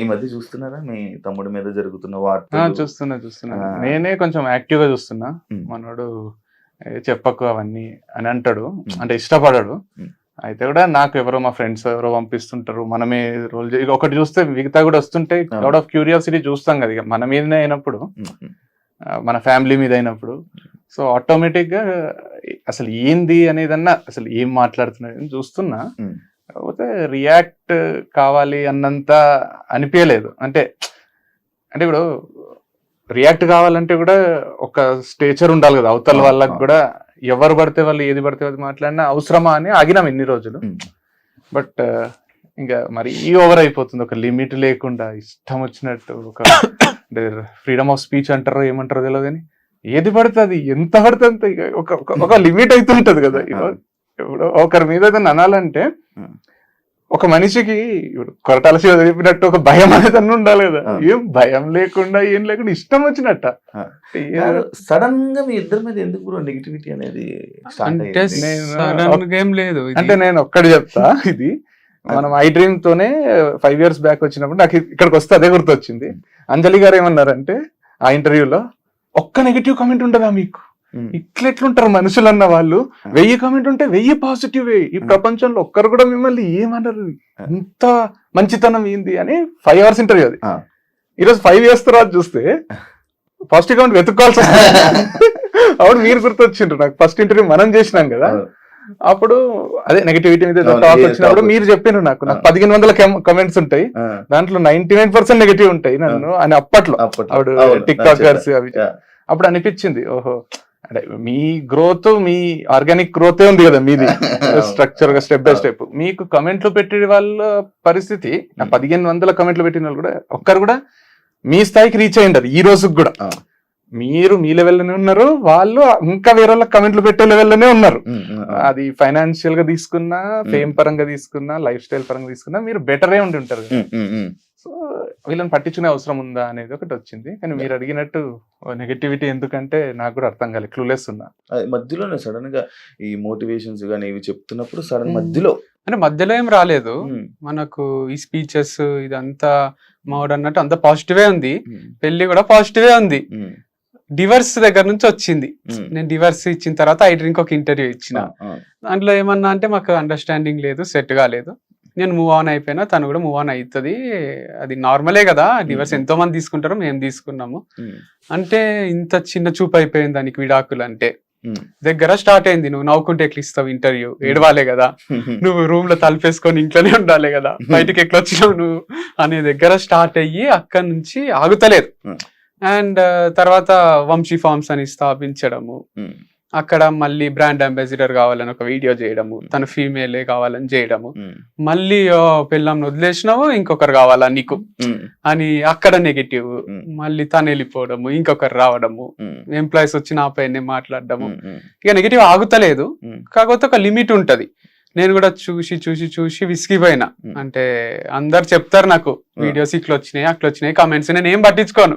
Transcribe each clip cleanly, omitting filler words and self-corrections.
ఈ మధ్య చూస్తున్నారా మీ తమ్ముడి మీద జరుగుతున్న వార్తలు? చూస్తున్నా. నేనే కొంచెం యాక్టివ్ గా చూస్తున్నా. మనోడు చెప్పకు అవన్నీ అని అంటాడు, అంటే ఇష్టపడాడు. అయితే కూడా నాకు ఎవరో మా ఫ్రెండ్స్ ఎవరో పంపిస్తుంటారు, మనమే రోల్ ఒకటి చూస్తే మిగతా కూడా వస్తుంటాయి. అవుట్ ఆఫ్ క్యూరియాసిటీ చూస్తాం కదా, ఇక మన మీదనే అయినప్పుడు, మన ఫ్యామిలీ మీద అయినప్పుడు, సో ఆటోమేటిక్ గా అసలు ఏంది అనేదన్నా, అసలు ఏం మాట్లాడుతున్నాడు చూస్తున్నా. కాకపోతే రియాక్ట్ కావాలి అన్నంత అనిపించలేదు. అంటే ఇప్పుడు రియాక్ట్ కావాలంటే కూడా ఒక స్టేచర్ ఉండాలి కదా అవతల వాళ్ళకి కూడా. ఎవరు పడితే వాళ్ళు ఏది పడితే అది మాట్లాడినా అవసరమా అని ఆగినాం ఇన్ని రోజులు. బట్ ఇంకా మరి ఓవర్ అయిపోతుంది, ఒక లిమిట్ లేకుండా ఇష్టం వచ్చినట్టు. ఒక అంటే ఫ్రీడమ్ ఆఫ్ స్పీచ్ అంటారో ఏమంటారో తెలియదు కానీ ఏది పడుతుంది ఎంత పడుతుంది ఒక లిమిట్ అయితే ఉంటది కదా. ఇప్పుడు ఒకరి మీద అనాలంటే ఒక మనిషికి ఇప్పుడు కొరటాల శివ చెప్పినట్టు ఒక భయం అనేది అన్న ఉండాలి కదా. ఏం భయం లేకుండా ఏం లేకుండా ఇష్టం వచ్చినట్ట. సడన్ గా మీ ఇద్దరి మీద ఎందుకు నెగిటివిటీ అనేది లేదు. అంటే నేను ఒక్కటి చెప్తా, ఇది మనం ఐ డ్రీమ్ తోనే 5 years బ్యాక్ వచ్చినప్పుడు నాకు ఇక్కడికి వస్తే అదే గుర్తొచ్చింది. అంజలి గారు ఏమన్నారంటే ఆ ఇంటర్వ్యూలో, ఒక్క నెగిటివ్ కామెంట్ ఉంటుందా మీకు? ఇట్లెట్లుంటారు మనుషులు అన్న వాళ్ళు, 1000 కామెంట్ ఉంటే 1000 పాజిటివ్. ఈ ప్రపంచంలో ఒక్కరు కూడా మిమ్మల్ని ఏమన్నారు, ఇంత మంచితనం ఏంది అని 5 hours ఇంటర్వ్యూ అది. ఈరోజు 5 years తర్వాత చూస్తే పాజిటివ్ కామెంట్ వెతుక్కోవాల్సి వస్తుంది. అప్పుడు మీరు గుర్తొచ్చిండ్రు నాకు. ఫస్ట్ ఇంటర్వ్యూ మనం చేసినాం కదా, అప్పుడు అదే నెగిటివిటీ మీద టాక్ వచ్చినప్పుడు మీరు చెప్పినారు నాకు 1500 కమెంట్స్ ఉంటాయి, దాంట్లో 99% నెగిటివ్ ఉంటాయి నన్ను అని. అప్పట్లో అప్పుడు టిక్ టాకర్స్ అవి. అప్పుడు అనిపించింది, ఓహో అంటే మీ గ్రోత్, మీ ఆర్గానిక్ గ్రోతే ఉంది కదా మీది, స్ట్రక్చర్ గా స్టెప్ బై స్టెప్. మీకు కమెంట్లు పెట్టే వాళ్ళ పరిస్థితి, 1500 కమెంట్లు పెట్టిన వాళ్ళు కూడా ఒక్కరు కూడా మీ స్థాయికి రీచ్ అయ్యింది అది ఈ రోజుకి కూడా. మీరు మీ లెవెల్లోనే ఉన్నారు, వాళ్ళు ఇంకా వేరే వాళ్ళకి కమెంట్లు పెట్టే లెవెల్లోనే ఉన్నారు. అది ఫైనాన్షియల్ గా తీసుకున్నా, ఫేమ్ పరంగా తీసుకున్నా, లైఫ్ స్టైల్ పరంగా తీసుకున్నా మీరు బెటరే ఉండి ఉంటారు. సో వీళ్ళని పట్టించుకునే అవసరం ఉందా అనేది ఒకటి వచ్చింది. కానీ మీరు అడిగినట్టు నెగటివిటీ ఎందుకంటే నాకు కూడా అర్థం కాలేదు, క్లూలెస్ ఉన్నా. మధ్యలోనే సడన్ గా ఈ మోటివేషన్స్ గానీ ఇవి చెప్తున్నప్పుడు సడన్ మధ్యలో అంటే మధ్యలో ఏం రాలేదు మనకు. ఈ స్పీచెస్ ఇదంతా మావాడు అన్నట్టు అంత పాజిటివే ఉంది, పెళ్లి కూడా పాజిటివే ఉంది. డివర్స్ దగ్గర నుంచి వచ్చింది. నేను డివర్స్ ఇచ్చిన తర్వాత ఐ డ్రీమ్ ఒక ఇంటర్వ్యూ ఇచ్చిన. దాంట్లో ఏమన్నా అంటే మాకు అండర్స్టాండింగ్ లేదు, సెట్ కాలేదు, నేను మూవ్ ఆన్ అయిపోయినా, తను కూడా మూవ్ ఆన్ అవుతుంది, అది నార్మలే కదా, డివర్స్ ఎంతో మంది తీసుకుంటారు, మేము తీసుకున్నాము అంటే ఇంత చిన్న చూపు అయిపోయింది దానికి విడాకులు అంటే. దగ్గర స్టార్ట్ అయింది, నువ్వు నవ్వుకుంటే ఎట్లా ఇస్తావు ఇంటర్వ్యూ, ఏడవాలే కదా, నువ్వు రూమ్ లో తలుపేసుకొని ఇంట్లోనే ఉండాలి కదా, బయటకి ఎట్లా వచ్చినావు నువ్వు అనే దగ్గర స్టార్ట్ అయ్యి అక్కడి నుంచి ఆగుతలేదు. అండ్ తర్వాత వంశీ ఫార్మ్స్ అని స్థాపించడము, అక్కడ మళ్ళీ బ్రాండ్ అంబాసిడర్ కావాలని ఒక వీడియో చేయడము, తన ఫీమేలే కావాలని చేయడము, మళ్ళీ పిల్లంని వదిలేసినావు ఇంకొకరు కావాలా నీకు అని అక్కడ నెగిటివ్, మళ్ళీ తను వెళ్ళిపోవడము, ఇంకొకరు రావడము, ఎంప్లాయీస్ వచ్చి నా పైన మాట్లాడడము. ఇక నెగిటివ్ ఆగుతలేదు. కాకపోతే ఒక లిమిట్ ఉంటది. నేను కూడా చూసి చూసి చూసి విసిగిపోయినా. అంటే అందరు చెప్తారు నాకు వీడియోస్ ఇట్లా వచ్చినాయి అట్లా వచ్చినాయి కామెంట్స్, నేను ఏం పట్టించుకోను,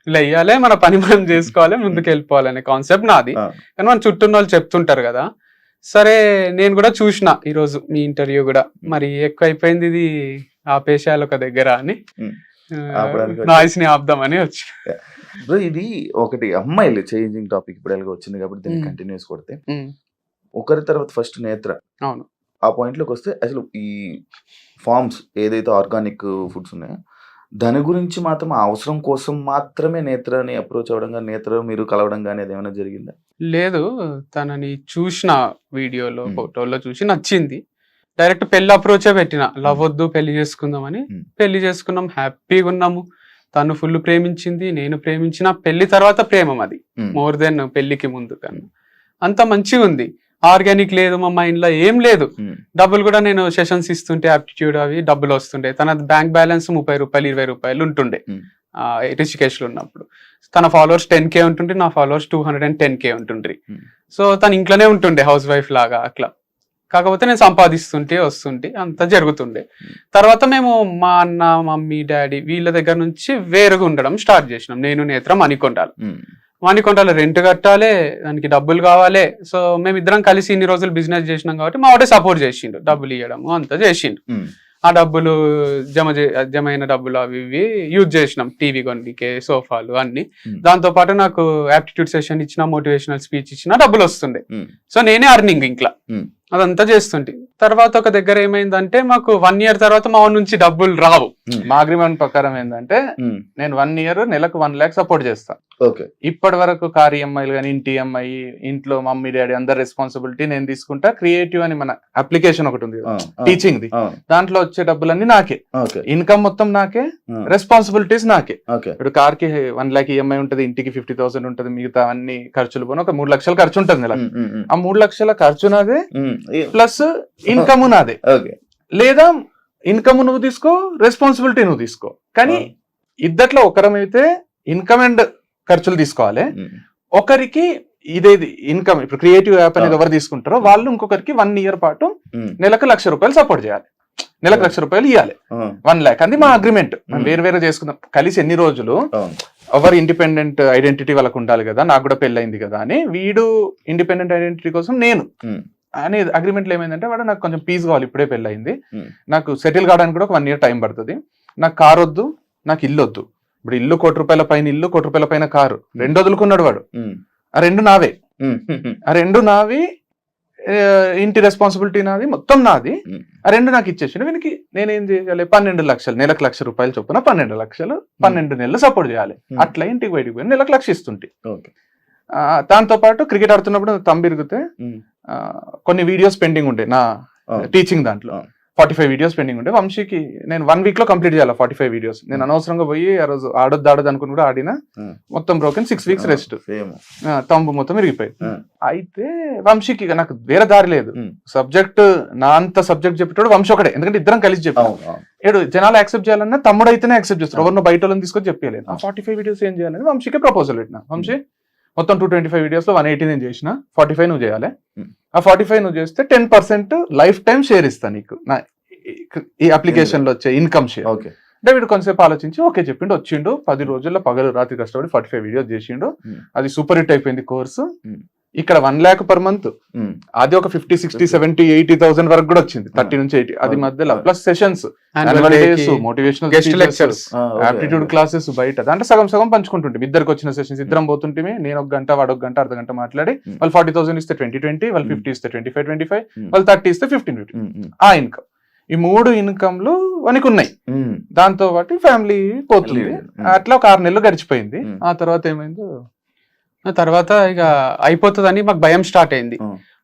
ఇలా వెయ్యాలి, మన పని మనం చేసుకోవాలి, ముందుకు వెళ్ళిపోవాలనే కాన్సెప్ట్ నాది. కానీ మన చుట్టూ వాళ్ళు చెప్తుంటారు కదా. సరే నేను కూడా చూసిన ఈరోజు మీ ఇంటర్వ్యూ కూడా, మరి ఎక్కువ అయిపోయింది ఇది ఆపేశాలు ఒక దగ్గర అని, నాయిస్ ని ఆపుదామని వచ్చి. ఇది ఒకటి అమ్మాయిలు చేంజింగ్ టాపిక్ ఇప్పుడు ఎలాగో వచ్చింది కాబట్టి దీన్ని కంటిన్యూస్ కొడితే, ఒకరి తర్వాత ఫస్ట్ నేత్ర, అవును ఆ పాయింట్ లోకి వస్తే అసలు ఈ ఫార్మ్స్ ఏదైతే ఆర్గానిక్ ఫుడ్స్ ఉన్నాయో దాని గురించి మాత్రం ఆ అవసరం కోసం మాత్రమే నేత్రని అప్రోచ్ అవ్వడం కానీ, నేత్ర మీరు కలవడం కానీ అది ఏమైనా జరిగిందా? లేదు, తనని చూసిన వీడియోలో ఫోటోలో చూసి నచ్చింది. డైరెక్ట్ పెళ్లి అప్రోచే పెట్టిన, లవ్ వద్దు పెళ్లి చేసుకుందామని. పెళ్లి చేసుకున్నాం, హ్యాపీగా ఉన్నాము. తను ఫుల్ ప్రేమించింది, నేను ప్రేమించిన. పెళ్లి తర్వాత ప్రేమం అది మోర్ దెన్ పెళ్లికి ముందు కన్నా. అంత మంచిగా ఉంది. ఆర్గానిక్ లేదు మా మైండ్ లో, ఏం లేదు. డబ్బులు కూడా నేను సెషన్స్ ఇస్తుంటే ఆప్టిట్యూడ్ అవి డబ్బులు వస్తుండే. తన బ్యాంక్ బ్యాలెన్స్ 30 రూపాయలు 20 రూపాయలు ఉంటుండే రిషికేష్ లో ఉన్నప్పుడు. తన ఫాలోవర్స్ 10K ఉంటుండే, నా ఫాలోవర్స్ 210K ఉంటుండ్రి. సో తను ఇంట్లోనే ఉంటుండే హౌస్ వైఫ్ లాగా అట్లా. కాకపోతే నేను సంపాదిస్తుంటే వస్తుంటే అంత జరుగుతుండే. తర్వాత మేము మా అన్న మమ్మీ డాడీ వీళ్ళ దగ్గర నుంచి వేరుగా ఉండడం స్టార్ట్ చేసినాం. నేను నేత్ర మణికొండలో రెంట్ కట్టాలి, దానికి డబ్బులు కావాలి. సో మేమిద్దరం కలిసి ఇన్ని రోజులు బిజినెస్ చేసినాం కాబట్టి మా వాడే సపోర్ట్ చేసిండు, డబ్బులు ఇవ్వడము అంతా చేసిండు. ఆ డబ్బులు జమ అయిన డబ్బులు అవి ఇవి యూజ్ చేసినాం, టీవీ కొనికే, సోఫాలు అన్ని. దాంతో పాటు నాకు యాప్టిట్యూడ్ సెషన్ ఇచ్చిన, మోటివేషనల్ స్పీచ్ ఇచ్చిన డబ్బులు వస్తుండే. సో నేనే అర్నింగ్ ఇంట్లో అదంతా చేస్తుంటే. తర్వాత ఒక దగ్గర ఏమైందంటే మాకు 1 year తర్వాత మా ఊరి నుంచి డబ్బులు రావు. మా అగ్రిమెంట్ ప్రకారం ఏంటంటే నేను 1 year నెలకు 1 lakh సపోర్ట్ చేస్తా. ఇప్పటి వరకు కార్ ఈఎంఐలు కానీ, ఇంటి ఈఎంఐ, ఇంట్లో మమ్మీ డాడీ అందరి రెస్పాన్సిబిలిటీ నేను తీసుకుంటా. క్రియేటివ్ అని మన అప్లికేషన్ ఒకటి ఉంది టీచింగ్ ది, దాంట్లో వచ్చే డబ్బులన్నీ నాకే, ఇన్కమ్ మొత్తం నాకే, రెస్పాన్సిబిలిటీస్ నాకే. ఇప్పుడు కార్ కి 1 lakh ఈఎంఐ ఉంటది, ఇంటికి 50,000 ఉంటది, మిగతా అన్ని ఖర్చులు పోను ఒక 3 లక్షల ఖర్చు ఉంటది నెలకు. ఆ 3 లక్షల ఖర్చు నాదే ప్లస్ ఇన్కమ్ నాదే. లేదా ఇన్కమ్ నువ్వు తీసుకో, రెస్పాన్సిబిలిటీ నువ్వు తీసుకో. కానీ ఇద్దట్లో ఒకరమైతే ఇన్కమ్ అండ్ ఖర్చులు తీసుకోవాలి, ఒకరికి ఇదేది ఇన్కమ్. ఇప్పుడు క్రియేటివ్ యాప్ అనేది ఎవరు తీసుకుంటారో వాళ్ళు ఇంకొకరికి 1 year పాటు నెలకు 1 lakh రూపాయలు సపోర్ట్ చేయాలి, నెలకు 1 lakh రూపాయలు ఇవ్వాలి, 1 lakh. అది మా అగ్రిమెంట్. మేము వేరు వేరే చేసుకుందాం, కలిసి ఎన్ని రోజులు ఎవరు ఇండిపెండెంట్ ఐడెంటిటీ వాళ్ళకు ఉండాలి కదా, నాకు కూడా పెళ్ళైంది కదా అని. వీడు ఇండిపెండెంట్ ఐడెంటిటీ కోసం నేను అని అగ్రిమెంట్ లో ఏమైందంటే, వాడు నాకు కొంచెం పీస్ కావాలి, ఇప్పుడే పెళ్ళయింది, నాకు సెటిల్ కావడానికి కూడా ఒక 1 year టైం పడుతుంది, నాకు కార్ వద్దు, నాకు ఇల్లు వద్దు. ఇప్పుడు ఇల్లు 1 కోటి రూపాయల పైన, ఇల్లు 1 కోటి రూపాయల పైన కారు, 2 వదులుకున్నాడు వాడు. ఆ 2 నావే, ఆ 2 నావి, ఇంటి రెస్పాన్సిబిలిటీ నాది, మొత్తం నాది. ఆ 2 నాకు ఇచ్చేసి వీనికి నేనేం చేయాలి, 12 లక్షలు నెలకు 1 lakh రూపాయలు చొప్పున 12 లక్షలు 12 నెలలు సపోర్ట్ చేయాలి. అట్లా ఇంటికి బయటికి పోయి నెలకు 1 lakh ఇస్తుంటే. దాంతో పాటు క్రికెట్ ఆడుతున్నప్పుడు తంబిరిగితే కొన్ని వీడియోస్ పెండింగ్ ఉండే నా టీచింగ్ దాంట్లో, 45 వీడియోస్ పెండింగ్ ఉండే. వంశీకి నేను 1 week లో కంప్లీట్ చేయాలి 45 వీడియోస్. నేను అనవసరంగా పోయి ఆ రోజు ఆడొద్దు అనుకుని కూడా ఆడినా, మొత్తం బ్రోకెన్, 6 weeks రెస్ట్, తంబు మొత్తం విరిగిపోయింది. అయితే వంశీకి నాకు వేరే దారి లేదు, సబ్జెక్ట్ నా అంత సబ్జెక్ట్ చెప్పేటోడు వంశీ ఒకటే, ఎందుకంటే ఇద్దరం కలిసి చెప్పాం. ఏడు జనాలు యాక్సెప్ట్ చేయాలన్నా తమ్ముడు అయితేనే యాక్సెప్ట్ చేస్తారు, ఎవరినో బయట వాళ్ళని తీసుకొని చెప్పలేదు. ఆ 45 వీడియోస్ ఏం చేయాలని వంశీకే ప్రపోజల్ పెట్టినా. వంశీ మొత్తం 225 వీడియోస్ లో 180 నేను చేసిన, 45 నువ్వు చేయాలి. ఆ 45 నువ్వు చేస్తే 10% లైఫ్ టైం షేర్ ఇస్తా నీకు, నా ఈ అప్లికేషన్ లో వచ్చే ఇన్కమ్ షేర్. డేవిడ్ కొంతసేపు ఆలోచించి ఓకే చెప్పిండు, వచ్చిండు. 10 రోజుల్లో పగలు రాత్రి కష్టపడి 45 వీడియోస్ చేసిండు. అది సూపర్ హిట్ అయిపోయింది కోర్సు. ఇక్కడ 1 lakh per month, అది ఒక 50, 60, 70, 80,000 వరకు కూడా వచ్చింది, 30 నుంచి 80. అది మధ్యలో plus sessions, motivational lectures, aptitude classes బయట, దాంట్లో సగం సగం పంచుకుంటుంటే. ఇద్దరికి వచ్చిన సెషన్స్ ఇద్దరం పోతుంటే, నేను 1 గంట వాడు 1 గంట అర్ధ గంట మాట్లాడి, వాళ్ళు 40,000 ఇస్తే 20, వాళ్ళు 50 ఇస్తే 25, వాళ్ళు 30 ఇస్తే 15. ఆ ఇన్కమ్, ఈ 3 ఇన్కమ్లు మనకు ఉన్నాయి. దాంతో పాటు ఫ్యామిలీ పోతుంది. అట్లా ఒక 6 నెలలు గడిచిపోయింది. ఆ తర్వాత ఏమైందో, తర్వాత ఇక అయిపోతుందని మాకు భయం స్టార్ట్ అయింది.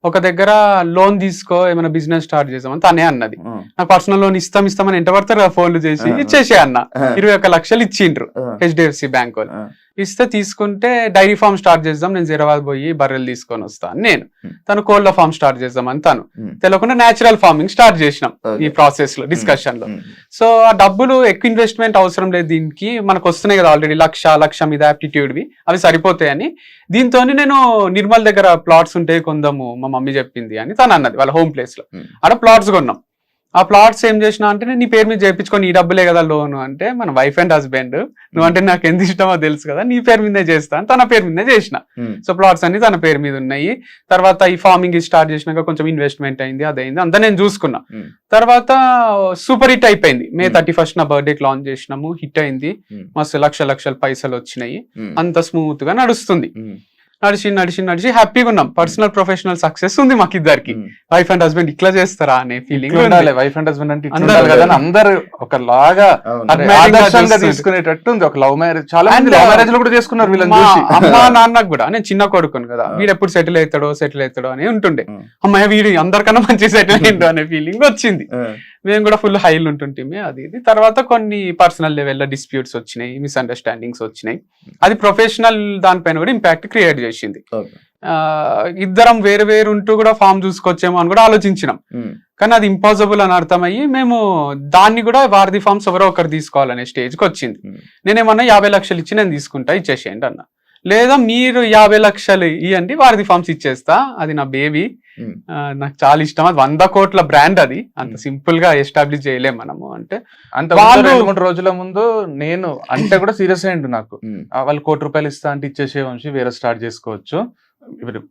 ఒక దగ్గర లోన్ తీసుకో, ఏమైనా బిజినెస్ స్టార్ట్ చేసామని తనే అన్నది. నాకు పర్సనల్ లోన్ ఇస్తామని ఎంట పడతారు కదా, ఫోన్లు చేసి ఇచ్చేసే అన్న. 21 లక్షలు ఇచ్చిండ్రు HDFC బ్యాంక్ వాళ్ళు. ఇస్తే తీసుకుంటే డైరీ ఫార్మ్ స్టార్ట్ చేద్దాం, నేను హైదరాబాద్ పోయి బర్రెలు తీసుకొని వస్తాను నేను. తను కోళ్ళ ఫార్మ్ స్టార్ట్ చేద్దామని తను, తెలియకుండా న్యాచురల్ ఫార్మింగ్ స్టార్ట్ చేసినాం ఈ ప్రాసెస్ లో, డిస్కషన్ లో. సో ఆ డబ్బులు ఎక్కువ ఇన్వెస్ట్మెంట్ అవసరం లేదు దీనికి, మనకు వస్తున్నాయి కదా ఆల్రెడీ 1,00,000 మీద యాప్టిట్యూడ్వి, అవి సరిపోతాయని. దీంతో నేను నిర్మల్ దగ్గర ప్లాట్స్ ఉంటాయి కొందాము, మా మమ్మీ చెప్పింది అని తను అన్నది. వాళ్ళ హోమ్ ప్లేస్ లో ఆడ ప్లాట్స్ కొన్నాం. ఆ ప్లాట్స్ ఏం చేసినా అంటే, నేను నీ పేరు మీద చేయించుకొని ఈ డబ్బులే కదా లోన్ అంటే, మన వైఫ్ అండ్ హస్బెండ్, నువ్వంటే నాకు ఎంత ఇష్టమో తెలుసు కదా, నీ పేరు మీదే చేస్తాను, తన పేరు మీదే చేసిన. సో ప్లాట్స్ అన్ని తన పేరు మీద ఉన్నాయి. తర్వాత ఈ ఫార్మింగ్ స్టార్ట్ చేసినాక కొంచెం ఇన్వెస్ట్మెంట్ అయింది, అదైంది, అంతా నేను చూసుకున్నా. తర్వాత సూపర్ హిట్ అయిపోయింది. May 31st నా బర్త్డేకి లాంచ్ చేసినాము, హిట్ అయింది, మస్తు లక్షల పైసలు వచ్చినాయి, అంత స్మూత్ గా నడుస్తుంది. నడిచి హ్యాపీగా ఉన్నాం. పర్సనల్ ప్రొఫెషనల్ సక్సెస్ ఉంది మాకు ఇద్దరికి. వైఫ్ అండ్ హస్బెండ్ ఇట్లా చేస్తారా అనే ఫీలింగ్. వైఫ్ అండ్ హస్బెండ్ అంటే అందరు ఒకలాగా తీసుకునేటట్టు ఉంది. ఒక లవ్ మ్యారేజ్, చాలా మంది లవ్ మ్యారేజ్ లో కూడా చేసుకున్నారు వీళ్ళని చూసి. అమ్మా నాన్నకు కూడా, నేను చిన్న కొడుకును కదా, వీడు ఎప్పుడు సెటిల్ అవుతాడో అని ఉంటుండే. అమ్మాయి వీడు అందరికన్నా మంచి సెటిల్ అయిండు అనే ఫీలింగ్ వచ్చింది. మేము కూడా ఫుల్ హైలు ఉంటుంటే అది ఇది. తర్వాత కొన్ని పర్సనల్ లెవెల్లో డిస్ప్యూట్స్ వచ్చినాయి, మిస్అండర్స్టాండింగ్స్ వచ్చినాయి. అది ప్రొఫెషనల్ దానిపైన కూడా ఇంపాక్ట్ క్రియేట్ చేసింది. ఇద్దరం వేరు వేరు ఉంటూ కూడా ఫామ్ చూసుకొచ్చేమో అని కూడా ఆలోచించినాం. కానీ అది ఇంపాసిబుల్ అని అర్థమయ్యి మేము దాన్ని కూడా వారధి ఫార్మ్స్ ఎవరో ఒకరు తీసుకోవాలనే స్టేజ్కి వచ్చింది. నేనేమన్నా 50 లక్షలు ఇచ్చి నేను తీసుకుంటా, ఇచ్చేసేయండి అన్న. లేదా మీరు 50 లక్షలు ఇవ్వండి, వారధి ఫార్మ్స్ ఇచ్చేస్తా, అది నా బేబీ, నాకు చాలా ఇష్టం, అది 100 కోట్ల బ్రాండ్, అది అంత సింపుల్ గా ఎస్టాబ్లిష్ చేయలేం మనము అంటే. అంత 2-3 రోజుల ముందు నేను అంటే కూడా సీరియస్ అయ్యిండు నాకు. వాళ్ళు 1 కోటి రూపాయలు ఇస్తా అంటే ఇచ్చేసే వంశీ, వేరే స్టార్ట్ చేసుకోవచ్చు,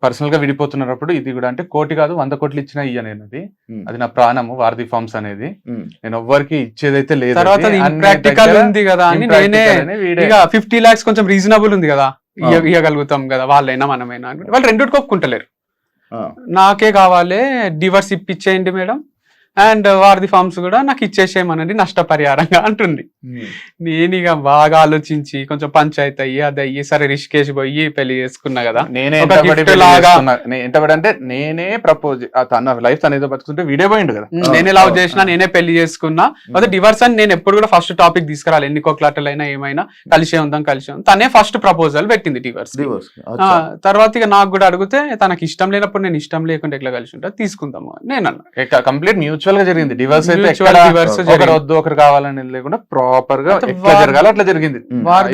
పర్సనల్ గా విడిపోతున్నప్పుడు ఇది కూడా అంటే 1 కోటి కాదు 100 కోట్లు ఇచ్చినా ఇయ్యనేది, ఉమ్, అది నా ప్రాణము వారధి ఫార్మ్స్ అనేది, ఉమ్, నేను ఎవ్వరికి ఇచ్చేదైతే లేదు. తర్వాత అది అన్ని ఇంప్రాక్టికల్ దగ్గర ఉంది కదా అని impractical నేనే అని వీడే ఇక 50 lakhs కొంచెం రీజనబుల్ ఉంది కదా, ఆ. ఇవ్వగలుగుతాం కదా వాళ్ళైనా మనమైనా అనుకుంటే వాళ్ళు రెండుకి ఒప్పుకుంటలేరు. ఆ, నాకే కావాలి డివర్స్ ఇప్పించేయండి మేడం, అండ్ వారధి ఫార్మ్స్ కూడా నాకు ఇచ్చేసేయమనండి నష్టపరిహారంగా అంటుంది. ఉమ్, నేను ఇక బాగా ఆలోచించి కొంచెం పంచాయతీ అయ్యి అది అయ్యి సరే రిషికేష్ పోయి పెళ్లి చేసుకున్నా కదా. నేనే ఒక ఎంతబడి gift పెళ్లి లాగా. చేసుకున్నా. ఎంతబడి అంటే నేనే ప్రపోజ్, తన లైఫ్ తన ఏదో బతుకుంటే వీడే పోయిండు కదా. నేనే లవ్ చేసినా నేనే పెళ్లి చేసుకున్నా. అదే డివర్స్ అని నేను ఎప్పుడు కూడా ఫస్ట్ టాపిక్ తీసుకురాలి, ఎన్ని కొట్లాటలైనా ఏమైనా కలిసే ఉందాం తనే ఫస్ట్ ప్రపోజల్ పెట్టింది డివర్స్. divorce. అచ్చా. తర్వాత ఇక నాకు కూడా అడిగితే తనకి ఇష్టం లేనప్పుడు నేను ఇష్టం లేకుండా ఎట్లా కలిసి ఉంటా తీసుకుందాము అని నేను అన్నా. కంప్లీట్ మ్యూచువల్ గా జరిగింది డివర్స్ అయితే. Mutual ఎక్కడ divorce ఒకరు జరిగింది. వద్దు ఒకరు కావాలని లేకుండా ప్రాపర్ గా అయితే ఎట్లా జరగాలో అట్లా జరిగింది. ఉమ్. వారధి